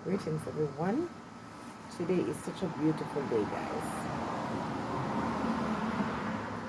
Greetings, everyone. Today is such a beautiful day, guys.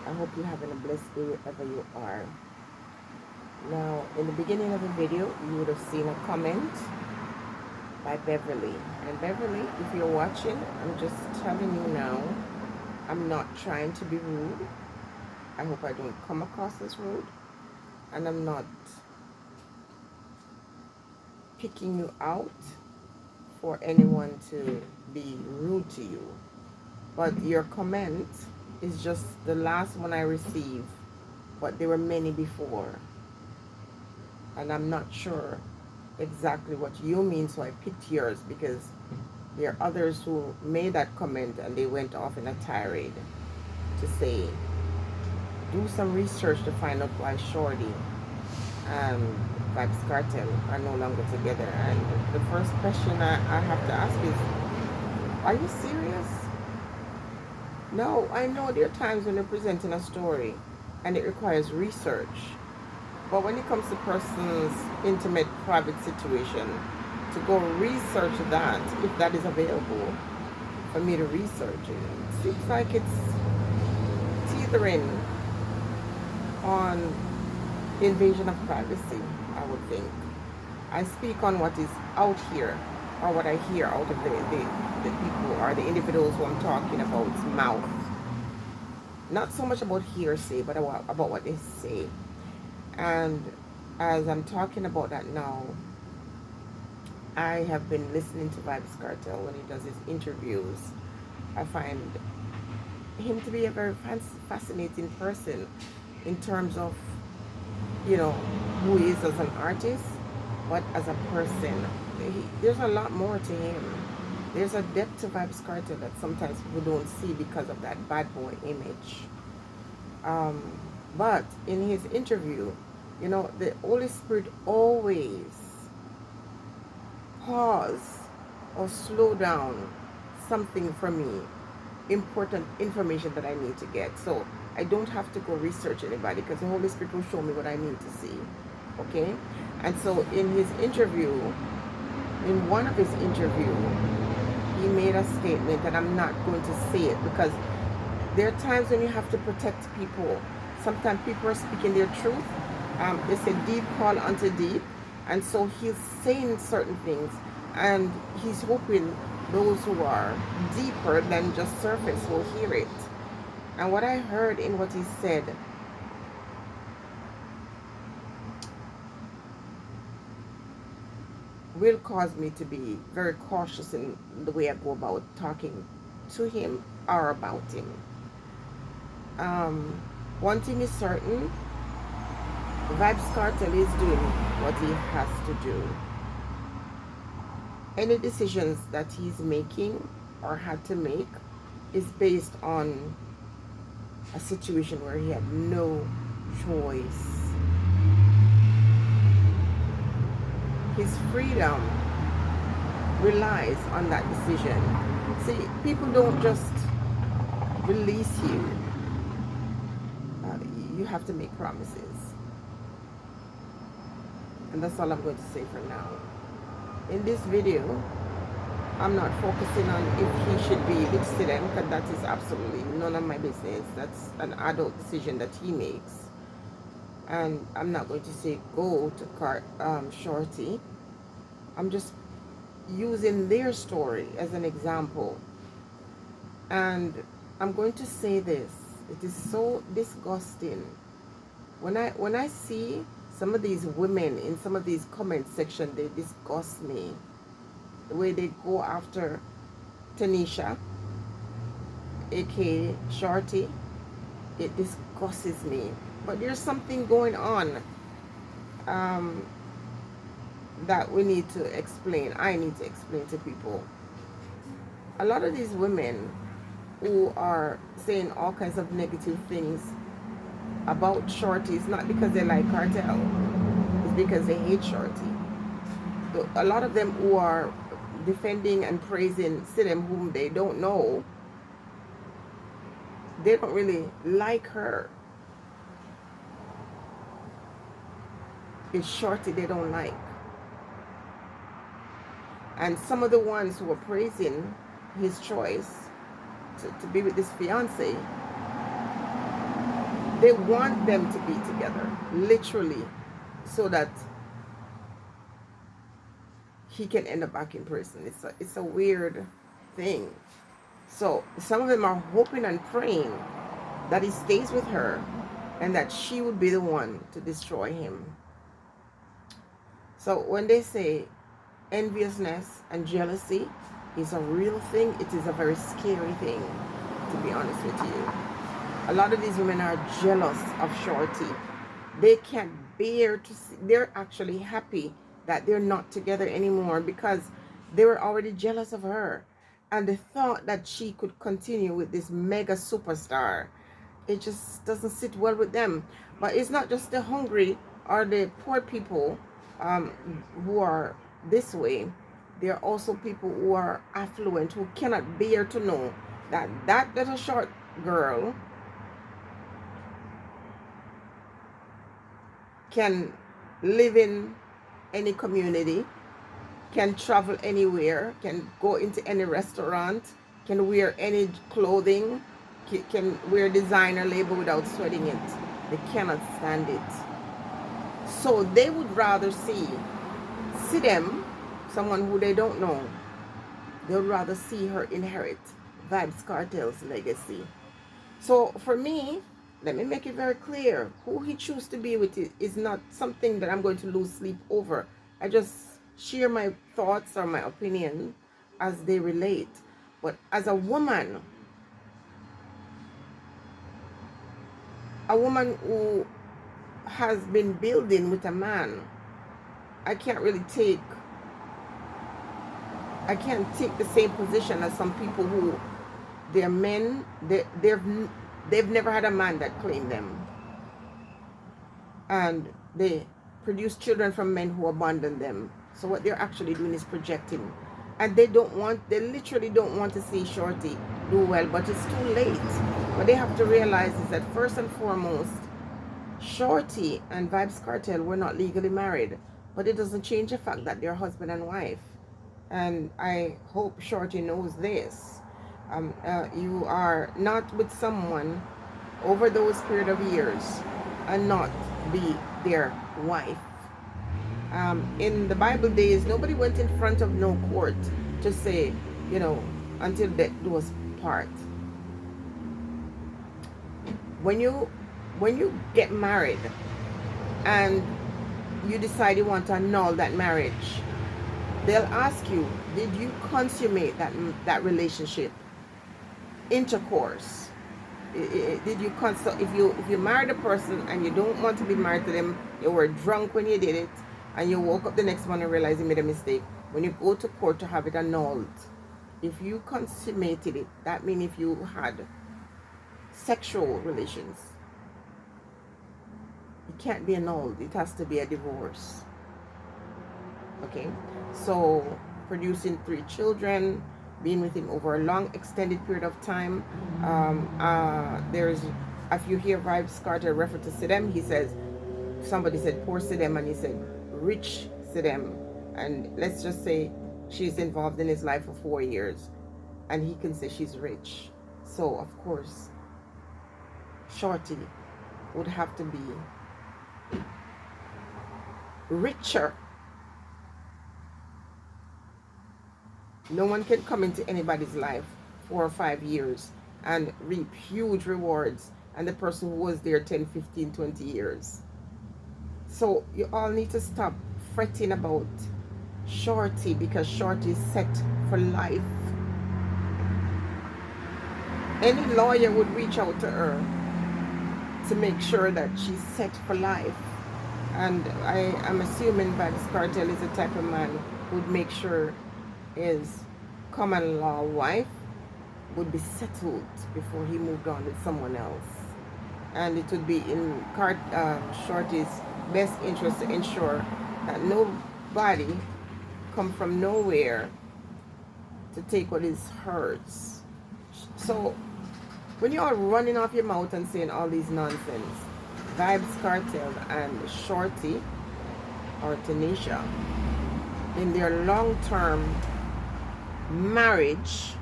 I hope you're having a blessed day wherever you are. Now, in the beginning of the video, you would have seen a comment by Beverly. And Beverly, if you're watching, I'm just telling you now, I'm not trying to be rude. I hope I don't come across as rude. And I'm not picking you out for anyone to be rude to you. But your comment is just the last one I received, but there were many before. And I'm not sure exactly what you mean, so I picked yours because there are others who made that comment and they went off in a tirade to say, do some research to find out why Shorty and Vybz Kartel are no longer together. And the first question I have to ask is, are you serious? No, I know there are times when you're presenting a story and it requires research. But when it comes to person's intimate, private situation, to go research that, if that is available for me to research it seems like it's teetering on invasion of privacy, I would think. I speak on what is out here, or what I hear out of the people or the individuals who I'm talking about's mouth. Not so much about hearsay, but about what they say. And as I'm talking about that now, I have been listening to Vybz Kartel when he does his interviews. I find him to be a very fascinating person in terms of, who he is as an artist, but as a person. There's a lot more to him. There's a depth to Vybz Kartel that sometimes people don't see because of that bad boy image. But in his interview, the Holy Spirit always pause or slow down something for me, important information that I need to get. So I don't have to go research anybody because the Holy Spirit will show me what I need to see. Okay? And so in his interview, in one of his interview, he made a statement, and I'm not going to say it because there are times when you have to protect people. Sometimes people are speaking their truth. They say deep call unto deep. And so he's saying certain things, and he's hoping those who are deeper than just surface will hear it. And what I heard in what he said will cause me to be very cautious in the way I go about talking to him or about him. One thing is certain, Vybz Kartel is doing what he has to do. Any decisions that he's making or had to make is based on a situation where he had no choice. His freedom relies on that decision. See, people don't just release you. You have to make promises. And that's all I'm going to say for now. In this video, I'm not focusing on if he should be with Sidem, because that is absolutely none of my business. That's an adult decision that he makes. And I'm not going to say go to Shorty. I'm just using their story as an example. And I'm going to say this. It is so disgusting. When I see some of these women in some of these comment section, they disgust me. The way they go after Tanisha, aka Shorty, it disgusts me. But there's something going on that we need to explain. I need to explain to people. A lot of these women who are saying all kinds of negative things about Shorty is not because they like Kartel. It's because they hate Shorty. A lot of them who are defending and praising Sidem, whom they don't know, they don't really like her. It's Shorty they don't like. And some of the ones who were praising his choice to be with this fiance, they want them to be together, literally, so that he can end up back in prison. It's a weird thing. So some of them are hoping and praying that he stays with her and that she would be the one to destroy him. So when they say enviousness and jealousy is a real thing, it is a very scary thing, to be honest with you. A lot of these women are jealous of Shorty. They can't bear to see, they're actually happy that they're not together anymore because they were already jealous of her. And the thought that she could continue with this mega superstar, it just doesn't sit well with them. But it's not just the hungry or the poor people who are this way. There are also people who are affluent who cannot bear to know that that little short girl can live in any community, can travel anywhere, can go into any restaurant, can wear any clothing, can wear designer label without sweating it. They cannot stand it. So they would rather see Sidem, someone who they don't know, they would rather see her inherit Vybz Kartel's legacy. So for me, let me make it very clear, who he chooses to be with is not something that I'm going to lose sleep over. I just share my thoughts or my opinion as they relate. But as a woman who has been building with a man, I can't take the same position as some people who they're men, they've never had a man that claimed them, and they produce children from men who abandon them. So what they're actually doing is projecting, and they literally don't want to see Shorty do well, but it's too late. What they have to realize is that first and foremost, Shorty and Vybz Kartel were not legally married, but it doesn't change the fact that they're husband and wife. And I hope Shorty knows this. You are not with someone over those period of years and not be their wife. In the Bible days, nobody went in front of no court to say, until death do us part. When you get married and you decide you want to annul that marriage, they'll ask you, did you consummate that relationship, intercourse? Did you if you married a person and you don't want to be married to them, you were drunk when you did it, and you woke up the next morning and realized you made a mistake, when you go to court to have it annulled, if you consummated it, that means if you had sexual relations, it can't be annulled. It has to be a divorce. Okay, so producing 3 children, being with him over a long extended period of time. There's, if you hear Vybz Kartel refer to Sidem, he says, somebody said poor Sidem, and he said rich Sidem, and let's just say she's involved in his life for 4 years, and he can say she's rich. So of course Shorty would have to be richer. No one can come into anybody's life 4 or 5 years and reap huge rewards, and the person who was there 10, 15, 20 years. So you all need to stop fretting about Shorty, because Shorty is set for life. Any lawyer would reach out to her to make sure that she's set for life. And I am assuming Vybz Kartel is the type of man who would make sure his common law wife would be settled before he moved on with someone else. And it would be in Shorty's best interest to ensure that nobody come from nowhere to take what is hers. So when you're running off your mouth and saying all these nonsense, Vybz Kartel and Shorty or Tanisha, in their long-term marriage,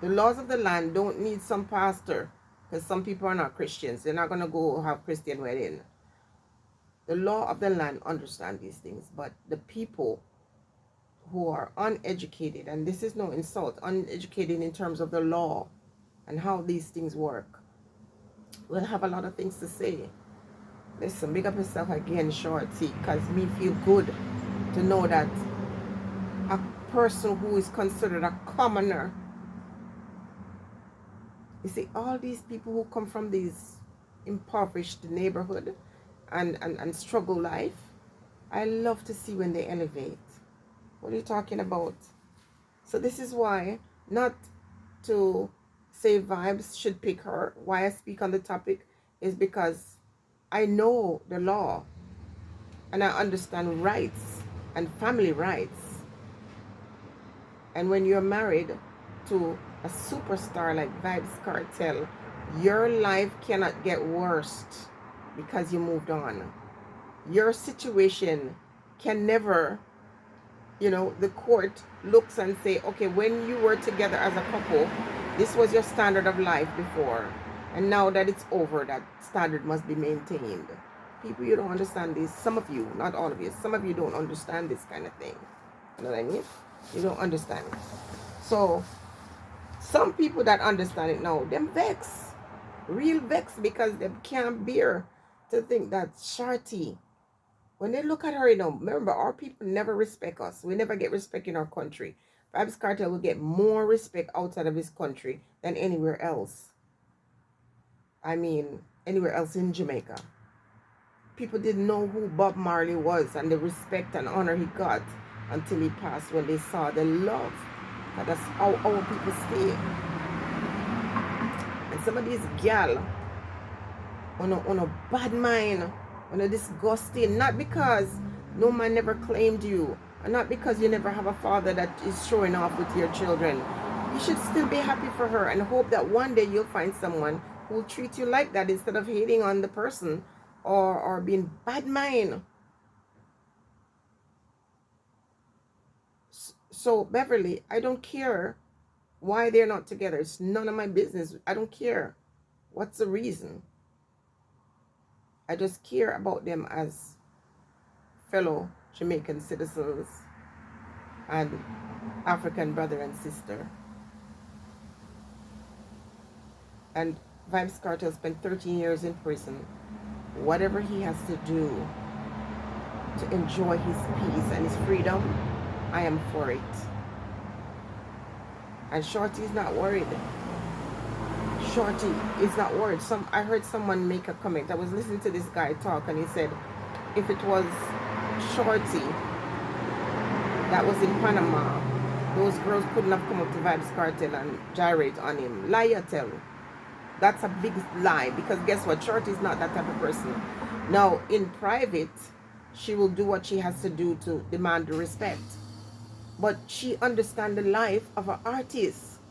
the laws of the land don't need some pastor, because some people are not Christians. They're not going to go have Christian wedding. The law of the land understand these things, but the people who are uneducated, and this is no insult, uneducated in terms of the law and how these things work, will have a lot of things to say. Listen, big up yourself again, Shorty, because me feel good to know that a person who is considered a commoner, you see, all these people who come from these impoverished neighborhood and struggle life, I love to see when they elevate. What are you talking about? So this is why, not to say Vybz should pick her, why I speak on the topic is because I know the law and I understand rights and family rights. And when you're married to a superstar like Vybz Kartel, your life cannot get worse because you moved on. Your situation can never, the court looks and say, okay, when you were together as a couple, this was your standard of life before, and now that it's over, that standard must be maintained. People, you don't understand this. Some of you, not all of you, some of you don't understand this kind of thing. You know what I mean? You don't understand it. So some people that understand it now, them vex, real vex, because they can't bear to think that Shorty, when they look at her, remember, our people never respect us. We never get respect in our country. Vybz Kartel will get more respect outside of his country than anywhere else. I mean, anywhere else in Jamaica. People didn't know who Bob Marley was and the respect and honor he got until he passed, when they saw the love. And that's how our people stay. And some of these gal on a bad mind, on a disgusting, not because no man never claimed you, and not because you never have a father that is showing off with your children. You should still be happy for her and hope that one day you'll find someone who will treat you like that, instead of hating on the person or being bad mind. So Beverly, I don't care why they're not together. It's none of my business. I don't care what's the reason. I just care about them as fellow Jamaican citizens and African brother and sister. And Vybz Kartel spent 13 years in prison. Whatever he has to do to enjoy his peace and his freedom, I am for it. And Shorty is not worried. Shorty is not worried. I heard someone make a comment. I was listening to this guy talk, and he said, if it was Shorty that was in Panama, those girls couldn't have come up to Vybz Kartel and gyrate on him. Lie, tell. That's a big lie, because guess what? Shorty is not that type of person. Now, in private, she will do what she has to do to demand the respect. But she understands the life of an artist.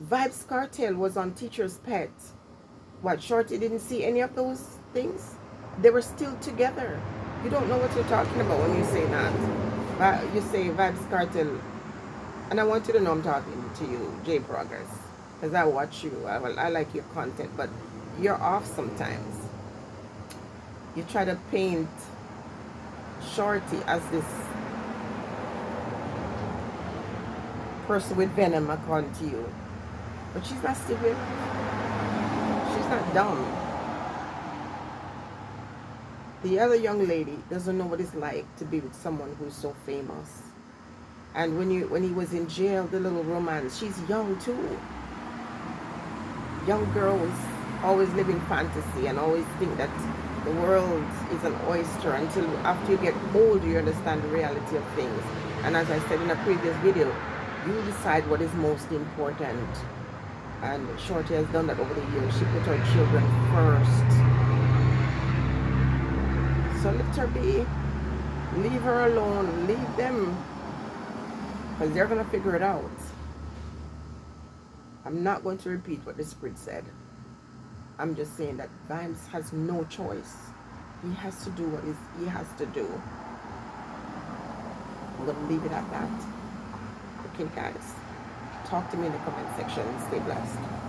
Vybz Kartel was on Teacher's Pet. What, Shorty didn't see any of those things? They were still together. You don't know what you're talking about when you say that. You say Vybz Kartel, and I want you to know I'm talking to you, J Progress, because I watch you. I like your content, but you're off sometimes. You try to paint Shorty as this person with venom, according to you. But she's not stupid. She's not dumb. The other young lady doesn't know what it's like to be with someone who's so famous. And when he was in jail, the little romance, she's young too. Young girls always live in fantasy and always think that the world is an oyster, until after you get older you understand the reality of things. And as I said in a previous video, you decide what is most important. And Shorty has done that over the years. She put her children first. So let her be. Leave her alone. Leave them. Because they're going to figure it out. I'm not going to repeat what the script said. I'm just saying that Vybz has no choice. He has to do what he has to do. I'm going to leave it at that. Okay, guys. Talk to me in the comment section. Stay blessed.